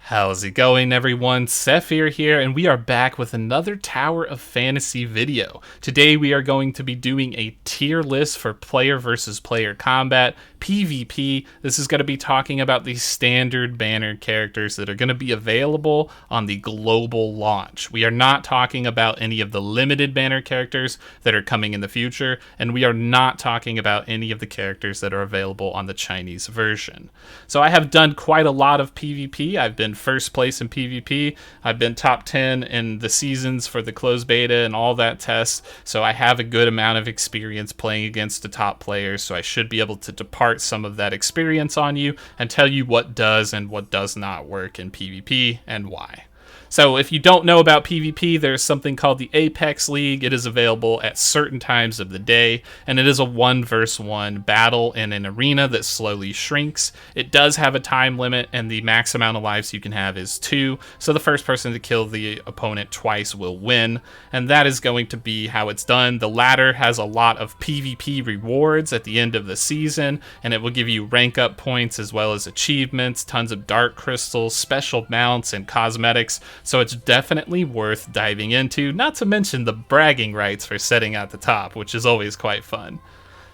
How's it going, everyone? Sethphir here, and we are back with another Tower of Fantasy video. Today we are going to be doing a tier list for player versus player combat, PvP. This is going to be talking about the standard banner characters that are going to be available on the global launch. We are not talking about any of the limited banner characters that are coming in the future, and we are not talking about any of the characters that are available on the Chinese version. So I have done quite a lot of PvP. I've been first place in PvP. I've been top 10 in the seasons for the closed beta and all that tests. So I have a good amount of experience playing against the top players. So I should be able to depart some of that experience on you and tell you what does and what does not work in PvP and why. So if you don't know about PvP, there's something called the Apex League. It is available at certain times of the day, and it is a 1 versus 1 battle in an arena that slowly shrinks. It does have a time limit, and the max amount of lives you can have is 2, so the first person to kill the opponent twice will win, and that is going to be how it's done. The ladder has a lot of PvP rewards at the end of the season, and it will give you rank up points as well as achievements, tons of dark crystals, special mounts, and cosmetics. So it's definitely worth diving into, not to mention the bragging rights for setting at the top, which is always quite fun.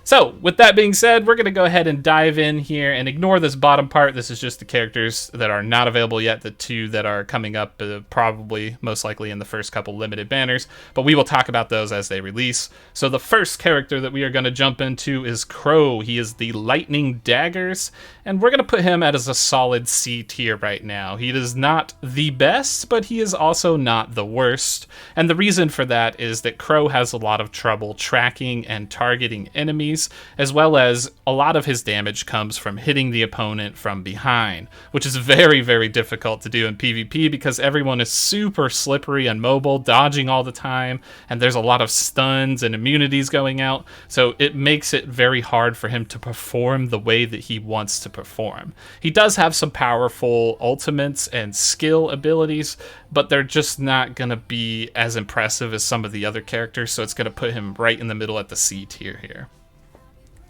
So, with that being said, we're going to go ahead and dive in here and ignore this bottom part. This is just the characters that are not available yet, the 2 that are coming up probably most likely in the first couple limited banners, but we will talk about those as they release. So the first character that we are going to jump into is Crow. He is the Lightning Daggers, and we're going to put him as a solid C tier right now. He is not the best, but he is also not the worst, and the reason for that is that Crow has a lot of trouble tracking and targeting enemies, as well as a lot of his damage comes from hitting the opponent from behind, which is very, very difficult to do in PvP because everyone is super slippery and mobile, dodging all the time, and there's a lot of stuns and immunities going out, so it makes it very hard for him to perform the way that he wants to perform. He does have some powerful ultimates and skill abilities, but they're just not going to be as impressive as some of the other characters, so it's going to put him right in the middle at the C tier here.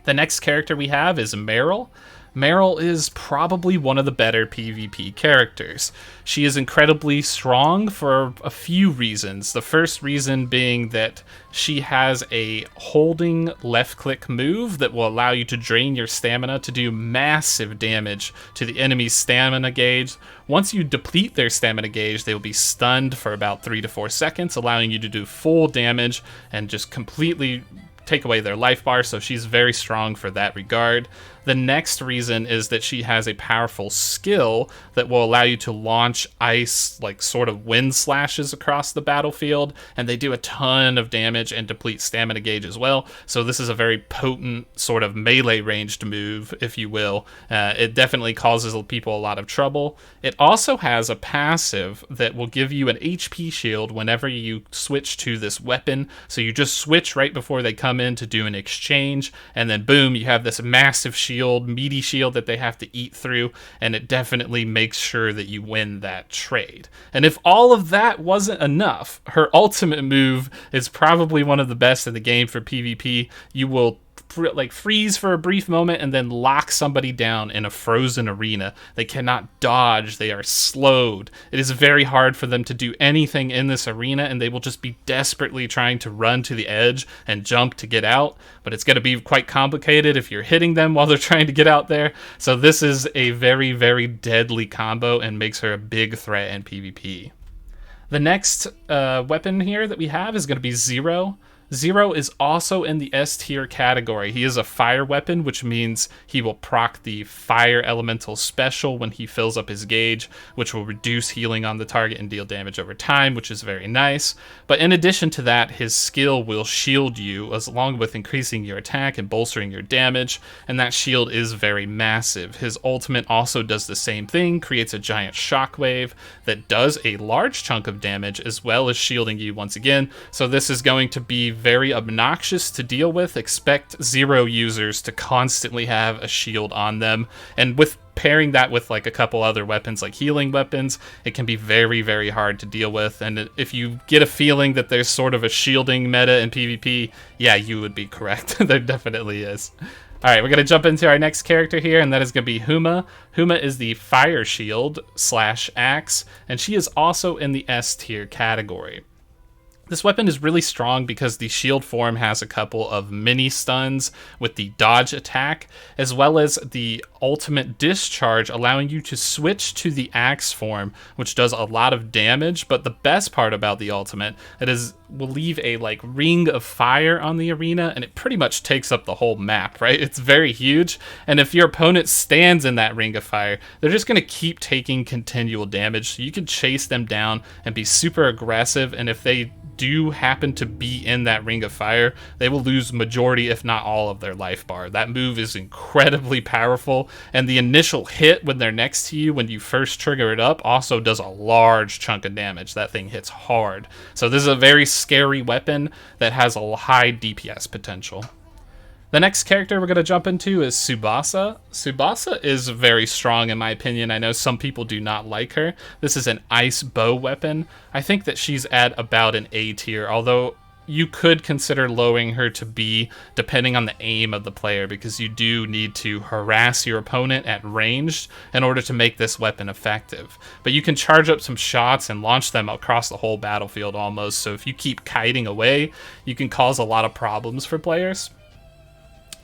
The next character we have is Meryl. Meryl is probably one of the better PvP characters. She is incredibly strong for a few reasons. The first reason being that she has a holding left-click move that will allow you to drain your stamina to do massive damage to the enemy's stamina gauge. Once you deplete their stamina gauge, they will be stunned for about 3 to 4 seconds, allowing you to do full damage and just completely take away their life bar, so she's very strong for that regard. The next reason is that she has a powerful skill that will allow you to launch ice, like sort of wind slashes across the battlefield, and they do a ton of damage and deplete stamina gauge as well. So this is a very potent sort of melee ranged move, if you will. It definitely causes people a lot of trouble. It also has a passive that will give you an HP shield whenever you switch to this weapon. So you just switch right before they come in to do an exchange, and then boom, you have this massive meaty shield that they have to eat through, and it definitely makes sure that you win that trade. And if all of that wasn't enough, her ultimate move is probably one of the best in the game for PvP. You will freeze for a brief moment and then lock somebody down in a frozen arena. They cannot dodge, they are slowed. It is very hard for them to do anything in this arena, and they will just be desperately trying to run to the edge and jump to get out, but it's going to be quite complicated if you're hitting them while they're trying to get out there. So this is a very, very deadly combo and makes her a big threat in PvP. The next weapon here that we have is going to be Zero. Zero is also in the S tier category. He is a fire weapon, which means he will proc the fire elemental special when he fills up his gauge, which will reduce healing on the target and deal damage over time, which is very nice. But in addition to that, his skill will shield you, along with increasing your attack and bolstering your damage, and that shield is very massive. His ultimate also does the same thing, creates a giant shockwave that does a large chunk of damage, as well as shielding you once again. So this is going to be very obnoxious to deal with. Expect Zero users to constantly have a shield on them, and with pairing that with like a couple other weapons like healing weapons, it can be very, very hard to deal with. And if you get a feeling that there's sort of a shielding meta in PvP, yeah, you would be correct. There definitely is. All right, we're going to jump into our next character here, and that is going to be Huma. Huma is the Fire Shield / Axe, and she is also in the S tier category. This weapon is really strong because the shield form has a couple of mini stuns with the dodge attack, as well as the ultimate discharge, allowing you to switch to the axe form, which does a lot of damage. But the best part about the ultimate, will leave a ring of fire on the arena, and it pretty much takes up the whole map, right? It's very huge, and if your opponent stands in that ring of fire, they're just going to keep taking continual damage. So you can chase them down and be super aggressive, and if they do happen to be in that ring of fire, they will lose majority, if not all, of their life bar. That move is incredibly powerful, and the initial hit when they're next to you, when you first trigger it up, also does a large chunk of damage. That thing hits hard. So this is a very scary weapon that has a high DPS potential. The next character we're going to jump into is Tsubasa. Tsubasa is very strong in my opinion. I know some people do not like her. This is an ice bow weapon. I think that she's at about an A tier, although you could consider lowering her to B depending on the aim of the player, because you do need to harass your opponent at range in order to make this weapon effective. But you can charge up some shots and launch them across the whole battlefield almost, so if you keep kiting away, you can cause a lot of problems for players.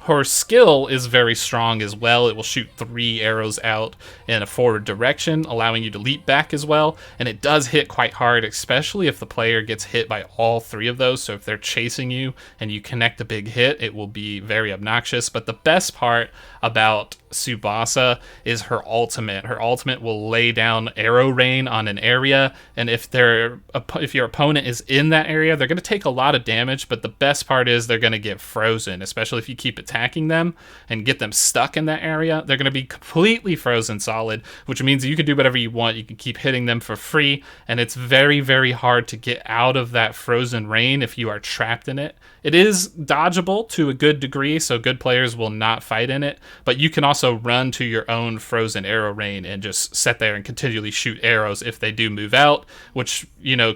Her skill is very strong as well. It will shoot 3 arrows out in a forward direction, allowing you to leap back as well. And it does hit quite hard, especially if the player gets hit by all 3 of those. So if they're chasing you and you connect a big hit, it will be very obnoxious. But the best part about Tsubasa is her ultimate. Her ultimate will lay down arrow rain on an area, and if your opponent is in that area, they're going to take a lot of damage, but the best part is they're going to get frozen, especially if you keep attacking them and get them stuck in that area. They're going to be completely frozen solid, which means you can do whatever you want. You can keep hitting them for free, and it's very, very hard to get out of that frozen rain if you are trapped in it. It is dodgeable to a good degree, so good players will not fight in it, but you can also run to your own frozen arrow rain and just sit there and continually shoot arrows if they do move out, which,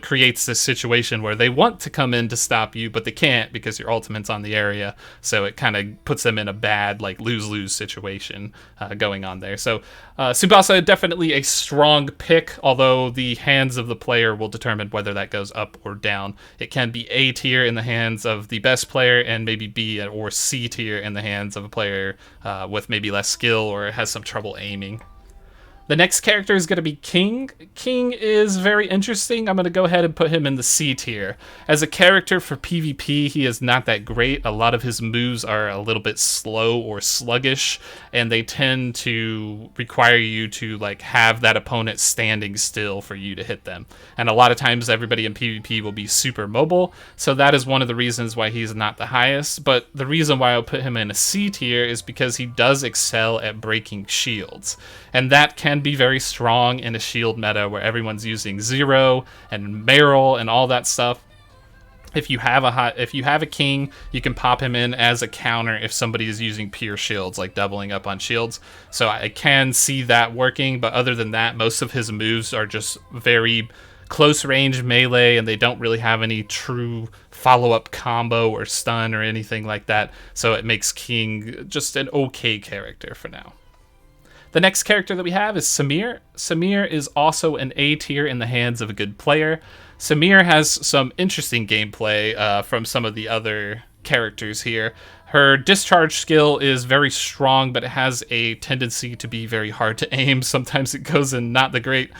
creates this situation where they want to come in to stop you, but they can't because your ultimate's on the area, so it kind of puts them in a bad, lose-lose situation going on there. So Tsubasa, definitely a strong pick, although the hands of the player will determine whether that goes up or down. It can be A tier in the hands of the best player, and maybe B or C tier in the hands of a player with maybe less skill or has some trouble aiming. The next character is going to be King. King is very interesting. I'm going to go ahead and put him in the C tier. As a character for PvP, he is not that great. A lot of his moves are a little bit slow or sluggish, and they tend to require you to have that opponent standing still for you to hit them. And a lot of times everybody in PvP will be super mobile, so that is one of the reasons why he's not the highest. But the reason why I'll put him in a C tier is because he does excel at breaking shields. And that can be very strong in a shield meta where everyone's using Zero and Meryl and all that stuff. If you have a king, you can pop him in as a counter if somebody is using pure shields, like doubling up on shields. So I can see that working, but other than that, most of his moves are just very close range melee, and they don't really have any true follow-up combo or stun or anything like that. So it makes King just an okay character for now. The next character that we have is Samir. Samir is also an A tier in the hands of a good player. Samir has some interesting gameplay from some of the other characters here. Her discharge skill is very strong, but it has a tendency to be very hard to aim. Sometimes it goes in not the great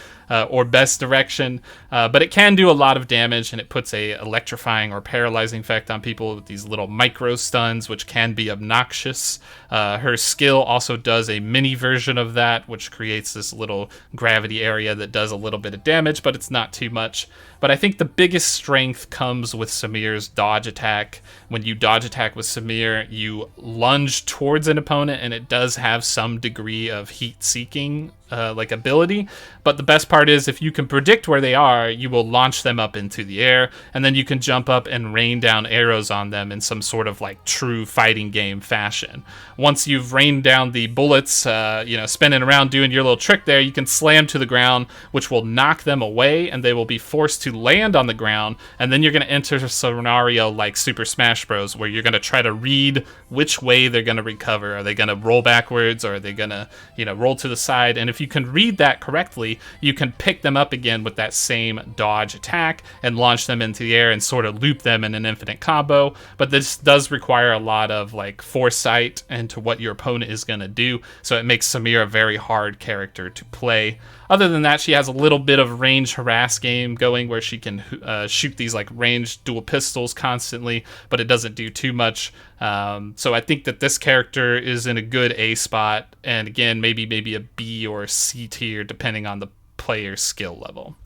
or best direction, but it can do a lot of damage, and it puts a electrifying or paralyzing effect on people with these little micro stuns, which can be obnoxious. Her skill also does a mini version of that, which creates this little gravity area that does a little bit of damage, but it's not too much. But I think the biggest strength comes with Samir's dodge attack. When you dodge attack with Samir, you lunge towards an opponent, and it does have some degree of heat-seeking like ability. But the best part is if you can predict where they are, you will launch them up into the air, and then you can jump up and rain down arrows on them in some sort of like true fighting game fashion. Once you've rained down the bullets, spinning around doing your little trick there, you can slam to the ground, which will knock them away, and they will be forced to land on the ground. And then you're going to enter a scenario like Super Smash Bros, where you're going to try to read which way they're going to recover. Are they going to roll backwards, or are they going to, roll to the side? And if you can read that correctly, you can pick them up again with that same dodge attack and launch them into the air and sort of loop them in an infinite combo. But this does require a lot of like foresight into what your opponent is going to do, so it makes Samir a very hard character to play. Other than that, she has a little bit of range harass game going where she can shoot these like ranged dual pistols constantly, but it doesn't do too much. So I think that this character is in a good A spot, and again, maybe a B or C tier depending on the player's skill level.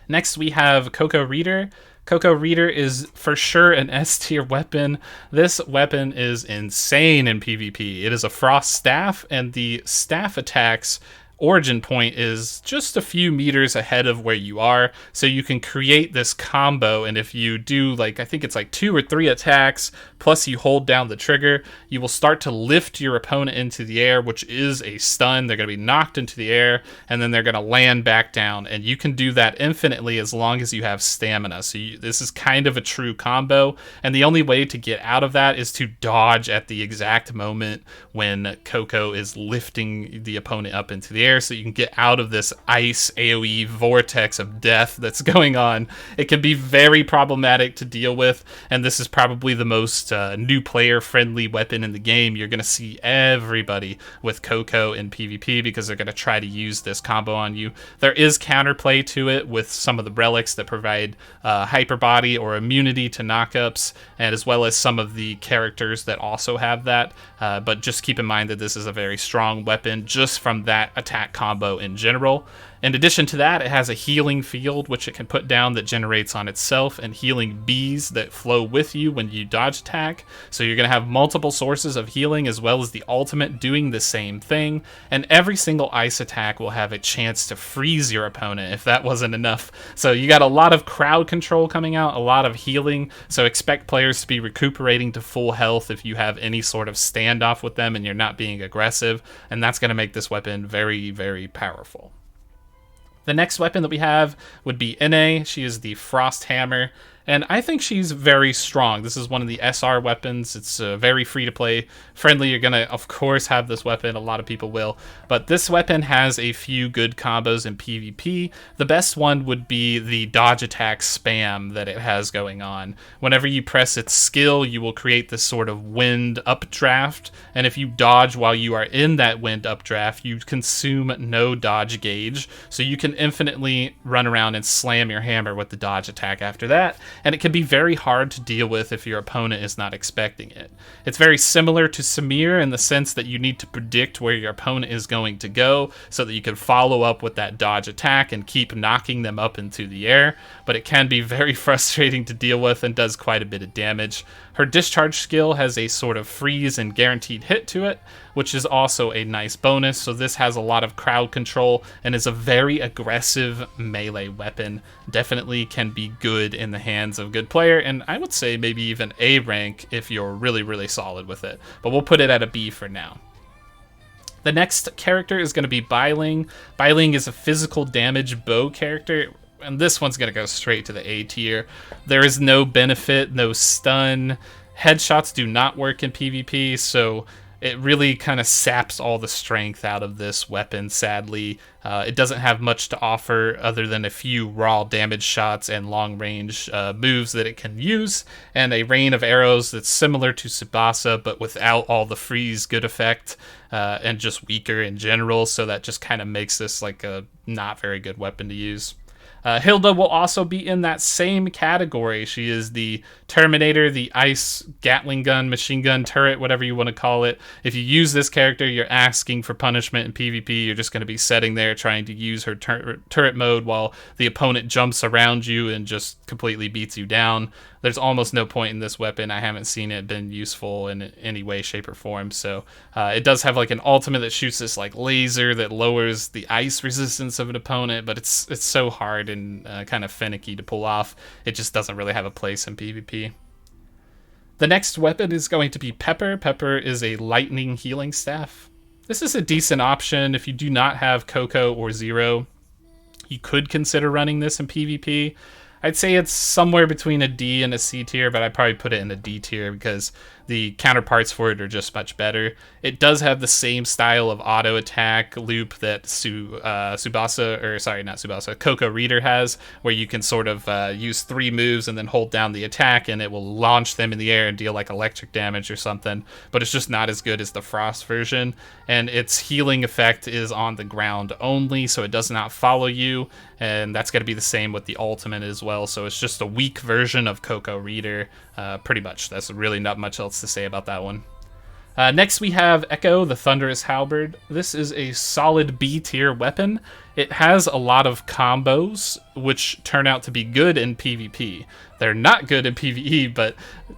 Next, we have Cocoritter. Cocoritter is for sure an S tier weapon. This weapon is insane in PvP. It is a frost staff, and the staff attacks origin point is just a few meters ahead of where you are, so you can create this combo. And if you do I think it's like 2 or 3 attacks plus you hold down the trigger, you will start to lift your opponent into the air, which is a stun. They're going to be knocked into the air, and then they're going to land back down, and you can do that infinitely as long as you have stamina. So this is kind of a true combo, and the only way to get out of that is to dodge at the exact moment when Coco is lifting the opponent up into the air, so you can get out of this ice AoE vortex of death that's going on. It can be very problematic to deal with, and this is probably the most new player friendly weapon in the game. You're going to see everybody with Coco in PvP because they're going to try to use this combo on you. There is counterplay to it with some of the relics that provide hyper body or immunity to knockups, and as well as some of the characters that also have that, but just keep in mind that this is a very strong weapon just from that attack combo in general. In addition to that, it has a healing field which it can put down that generates on itself, and healing bees that flow with you when you dodge attack. So you're going to have multiple sources of healing, as well as the ultimate doing the same thing. And every single ice attack will have a chance to freeze your opponent if that wasn't enough. So you got a lot of crowd control coming out, a lot of healing. So expect players to be recuperating to full health if you have any sort of standoff with them and you're not being aggressive. And that's going to make this weapon very, very powerful. The next weapon that we have would be Na. She is the Frost Hammer, and I think she's very strong. This is one of the SR weapons. It's very free-to-play friendly. You're going to, of course, have this weapon. A lot of people will. But this weapon has a few good combos in PvP. The best one would be the dodge attack spam that it has going on. Whenever you press its skill, you will create this sort of wind updraft. And if you dodge while you are in that wind updraft, you consume no dodge gauge. So you can infinitely run around and slam your hammer with the dodge attack after that. And it can be very hard to deal with if your opponent is not expecting it. It's very similar to Samir in the sense that you need to predict where your opponent is going to go so that you can follow up with that dodge attack and keep knocking them up into the air, but it can be very frustrating to deal with and does quite a bit of damage. Her discharge skill has a sort of freeze and guaranteed hit to it, which is also a nice bonus, so this has a lot of crowd control and is a very aggressive melee weapon. Definitely can be good in the hands of a good player, and I would say maybe even A rank if you're really, really solid with it, but we'll put it at a B for now. The next character is going to be Bai Ling. Bai Ling is a physical damage bow character, and this one's going to go straight to the A tier. There is no benefit, no stun. Headshots do not work in PvP, so it really kind of saps all the strength out of this weapon, sadly. It doesn't have much to offer other than a few raw damage shots and long-range moves that it can use, and a rain of arrows that's similar to Tsubasa, but without all the freeze good effect, and just weaker in general, so that just kind of makes this like a not very good weapon to use. Hilda will also be in that same category. She is the Terminator, the ice Gatling gun, machine gun turret, whatever you want to call it. If you use this character, you're asking for punishment in PvP. You're just going to be sitting there trying to use her turret mode while the opponent jumps around you and just completely beats you down. There's almost no point in this weapon. I haven't seen it been useful in any way, shape, or form. So it does have like an ultimate that shoots this like laser that lowers the ice resistance of an opponent, but it's so hard and kind of finicky to pull off. It just doesn't really have a place in PvP. The next weapon is going to be Pepper. Pepper is a lightning healing staff. This is a decent option if you do not have Coco or Zero. You could consider running this in PvP. I'd say it's somewhere between a D and a C tier, but I'd probably put it in a D tier because the counterparts for it are just much better. It does have the same style of auto attack loop that Cocoritter has, where you can sort of use 3 moves and then hold down the attack and it will launch them in the air and deal like electric damage or something, but it's just not as good as the Frost version, and its healing effect is on the ground only, so it does not follow you, and that's going to be the same with the ultimate as well, so it's just a weak version of Cocoritter, pretty much. That's really not much else to say about that one. Next we have Echo, the Thunderous Halberd. This is a solid B tier weapon. It has a lot of combos, which turn out to be good in PvP. They're not good in PvE, but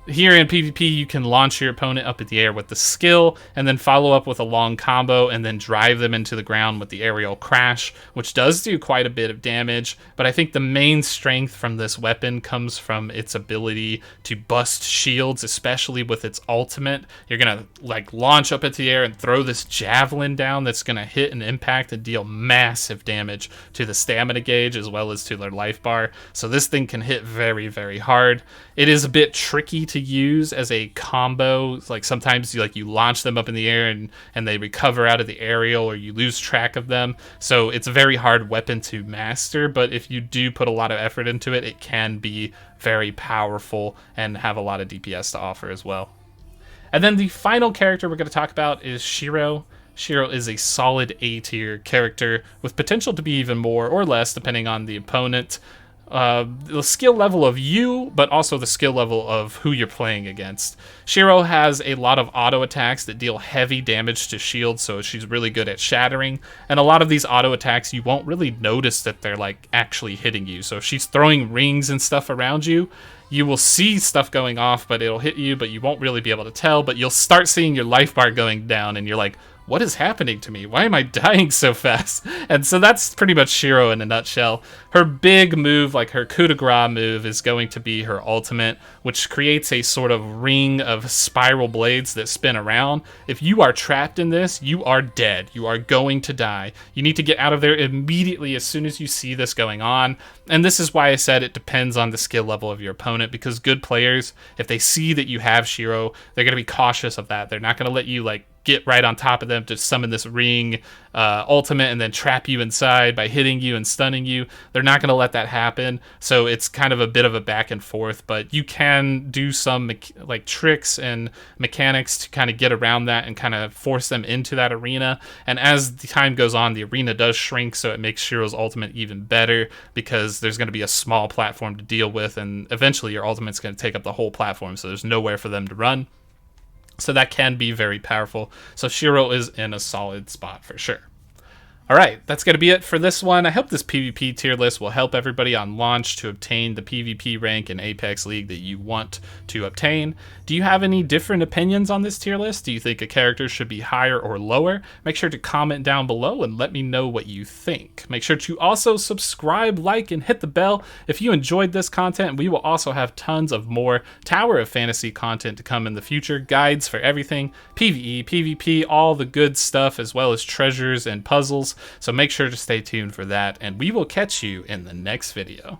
here in PvP you can launch your opponent up in the air with the skill, and then follow up with a long combo, and then drive them into the ground with the aerial crash, which does do quite a bit of damage, but I think the main strength from this weapon comes from its ability to bust shields, especially with its ultimate. You're gonna like launch up into the air and throw this javelin down that's gonna hit and impact and deal massive damage to the stamina gauge as well as to their life bar, so this thing can hit very, very hard. It is a bit tricky to use as a combo. Like sometimes you launch them up in the air and they recover out of the aerial, or you lose track of them, so it's a very hard weapon to master, but if you do put a lot of effort into it, it can be very powerful and have a lot of DPS to offer as well. And then the final character we're going to talk about is Shiro. Shiro is a solid A tier character with potential to be even more or less depending on the opponent. The skill level of you, but also the skill level of who you're playing against. Shiro has a lot of auto attacks that deal heavy damage to shields, so she's really good at shattering, and a lot of these auto attacks you won't really notice that they're like actually hitting you. So if she's throwing rings and stuff around you, you will see stuff going off, but it'll hit you, but you won't really be able to tell, but you'll start seeing your life bar going down, and you're like, what is happening to me? Why am I dying so fast? And so that's pretty much Shiro in a nutshell. Her big move, like her coup de grace move, is going to be her ultimate, which creates a sort of ring of spiral blades that spin around. If you are trapped in this, you are dead. You are going to die. You need to get out of there immediately as soon as you see this going on. And this is why I said it depends on the skill level of your opponent, because good players, if they see that you have Shiro, they're going to be cautious of that. They're not going to let you like get right on top of them to summon this ring ultimate and then trap you inside by hitting you and stunning you. They're not going to let that happen, so it's kind of a bit of a back and forth, but you can do some like tricks and mechanics to kind of get around that and kind of force them into that arena. And as the time goes on, the arena does shrink, so it makes Shiro's ultimate even better because there's going to be a small platform to deal with, and eventually your ultimate's going to take up the whole platform, so there's nowhere for them to run. So that can be very powerful. So Shiro is in a solid spot for sure. Alright, that's going to be it for this one. I hope this PvP tier list will help everybody on launch to obtain the PvP rank in Apex League that you want to obtain. Do you have any different opinions on this tier list? Do you think a character should be higher or lower? Make sure to comment down below and let me know what you think. Make sure to also subscribe, like, and hit the bell if you enjoyed this content. We will also have tons of more Tower of Fantasy content to come in the future. Guides for everything, PvE, PvP, all the good stuff, as well as treasures and puzzles. So make sure to stay tuned for that, and we will catch you in the next video.